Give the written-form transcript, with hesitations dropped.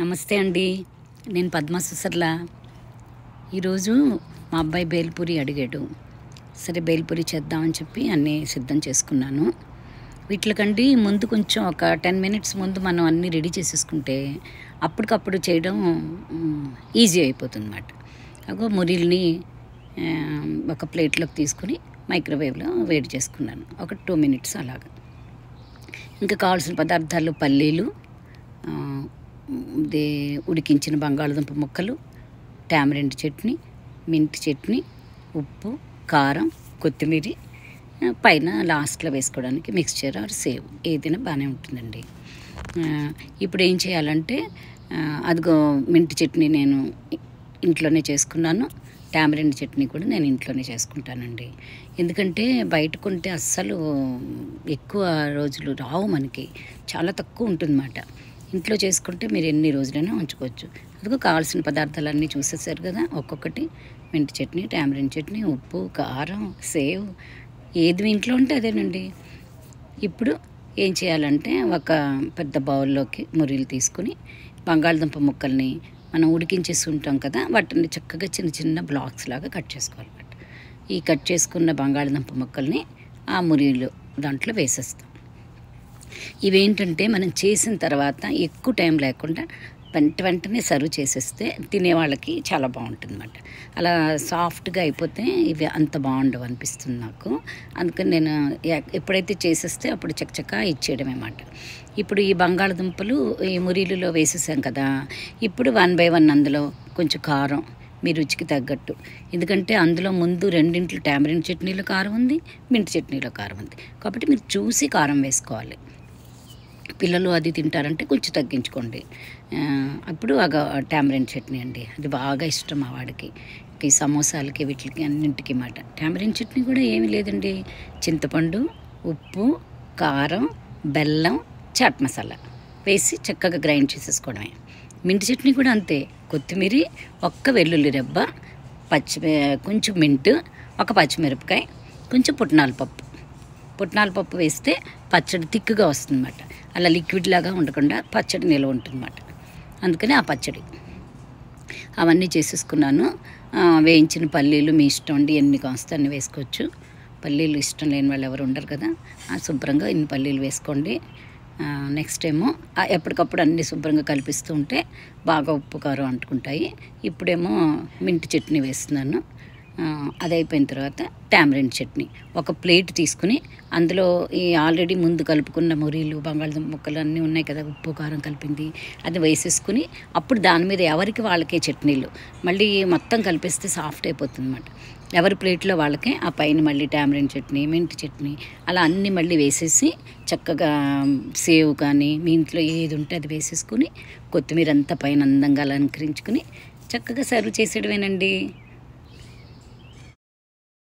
నమస్తే అండి. నేను పద్మ సుసర్ల. ఈరోజు మా అబ్బాయి బేల్పూరి అడిగాడు. సరే బేల్పూరి చేద్దామని చెప్పి అన్నీ సిద్ధం చేసుకున్నాను. వీటికండి ముందు కొంచెం ఒక 10 మినిట్స్ ముందు మనం అన్నీ రెడీ చేసేసుకుంటే అప్పటికప్పుడు చేయడం ఈజీ అయిపోతుంది అన్నమాట. అగో మురిల్ని ఒక ప్లేట్లోకి తీసుకుని మైక్రోవేవ్లో వేడి చేసుకున్నాను. ఒక 2 మినిట్స్ అలాగా. ఇంకా కావాల్సిన పదార్థాలు పల్లీలు, ఉడికించిన బంగాళదుంప ముక్కలు, టామరిండ్ చట్నీ, మింట్ చట్నీ, ఉప్పు, కారం, కొత్తిమీర, పైన లాస్ట్లో వేసుకోవడానికి మిక్స్చర్ ఆర్ సేవ్ ఏదైనా బాగానే ఉంటుందండి. ఇప్పుడు ఏం చేయాలంటే అదిగో మింట్ చట్నీ నేను ఇంట్లోనే చేసుకున్నాను. టామరిండ్ చట్నీ కూడా నేను ఇంట్లోనే చేసుకుంటానండి. ఎందుకంటే బయట కొంటే అస్సలు ఎక్కువ రోజులు రావు, మనకి చాలా తక్కువ ఉంటుందన్నమాట. ఇంట్లో చేసుకుంటే మీరు ఎన్ని రోజులైనా ఉంచుకోవచ్చు. అదిగో కావాల్సిన పదార్థాలన్నీ చూసేసారు కదా. ఒక్కొక్కటి మింట్ చట్నీ, టామరిండ్ చట్నీ, ఉప్పు, కారం, సేవ్ ఏది మీ ఇంట్లో ఉంటే అదేనండి. ఇప్పుడు ఏం చేయాలంటే ఒక పెద్ద బౌల్లోకి మురీలు తీసుకుని బంగాళదుంప ముక్కల్ని మనం ఉడికించేసి ఉంటాం కదా, వాటిని చక్కగా చిన్న చిన్న బ్లాక్స్ లాగా కట్ చేసుకోవాలన్నమాట. ఈ కట్ చేసుకున్న బంగాళదుంప ముక్కల్ని ఆ మురీలు దాంట్లో వేసేస్తాం. ఇవేంటంటే మనం చేసిన తర్వాత ఎక్కువ టైం లేకుండా వెంటనే సర్వ్ చేసేస్తే తినేవాళ్ళకి చాలా బాగుంటుంది అన్నమాట. అలా సాఫ్ట్గా అయిపోతే ఇవి అంత బాగుండవు అనిపిస్తుంది నాకు. అందుకని నేను ఎప్పుడైతే చేసేస్తే అప్పుడు చక్కచక్క ఇచ్చేయడమే అన్నమాట. ఇప్పుడు ఈ బంగాళదుంపలు ఈ మురీలులో వేసేసాం కదా. ఇప్పుడు 1 by 1 అందులో కొంచెం కారం మీ రుచికి తగ్గట్టు. ఎందుకంటే అందులో ముందు రెండింట్లో టామరిండ్ చట్నీలో కారం ఉంది, మింట్ చట్నీలో కారం ఉంది. కాబట్టి మీరు చూసి కారం వేసుకోవాలి. పిల్లలు అది తింటారంటే కొంచెం తగ్గించుకోండి. అప్పుడు టామరిండ్ చట్నీ అండి, అది బాగా ఇష్టం మా వాడికి. ఈ సమోసాలకి వీటికి అన్నింటికి మాట. టామరిండ్ చట్నీ కూడా ఏమీ లేదండి, చింతపండు, ఉప్పు, కారం, బెల్లం, చాట్ మసాలా వేసి చక్కగా గ్రైండ్ చేసేసుకోవడమే. మింట్ చట్నీ కూడా అంతే. కొత్తిమీర, ఒక్క వెల్లుల్లి రెబ్బ, కొంచెం మింట్, ఒక పచ్చిమిరపకాయ, కొంచెం పుట్నాల పప్పు వేస్తే పచ్చడి తిక్కుగా వస్తుందన్నమాట. అలా లిక్విడ్ లాగా ఉండకుండా పచ్చడి నిల్వ ఉంటుందన్నమాట. అందుకని ఆ పచ్చడి అవన్నీ చేసేసుకున్నాను. వేయించిన పల్లీలు మీ ఇష్టం అండి, ఎన్ని కాస్త అన్ని వేసుకోవచ్చు. పల్లీలు ఇష్టం లేని వాళ్ళు ఎవరు ఉండరు కదా. శుభ్రంగా ఇన్ని పల్లీలు వేసుకోండి. నెక్స్ట్ ఏమో ఎప్పటికప్పుడు అన్నీ శుభ్రంగా కలిపిస్తూ ఉంటే బాగా ఉప్పు కారం అంటుకుంటాయి. ఇప్పుడేమో మింట్ చట్నీ వేస్తున్నాను. అది అయిపోయిన తర్వాత టామరిండ్ చట్నీ ఒక ప్లేట్ తీసుకుని అందులో ఈ ఆల్రెడీ ముందు కలుపుకున్న మురీలు, బంగాళదుంప ముక్కలు అన్నీ ఉన్నాయి కదా, ఉప్పు కారం కలిపింది, అది వేసేసుకుని అప్పుడు దాని మీద ఎవరికి వాళ్ళకే చట్నీలు మళ్ళీ మొత్తం కలిపేస్తే సాఫ్ట్ అయిపోతుంది అన్నమాట. ఎవరి ప్లేట్లో వాళ్ళకే ఆ పైన మళ్ళీ టామరిండ్ చట్నీ, మింట్ చట్నీ అలా అన్నీ మళ్ళీ వేసేసి చక్కగా సేవ్ కానీ మీ ఇంట్లో ఏది ఉంటే అది వేసేసుకుని కొత్తిమీర అంతా పైన అందంగా అలంకరించుకుని చక్కగా సర్వ్ చేసేయడమేనండి.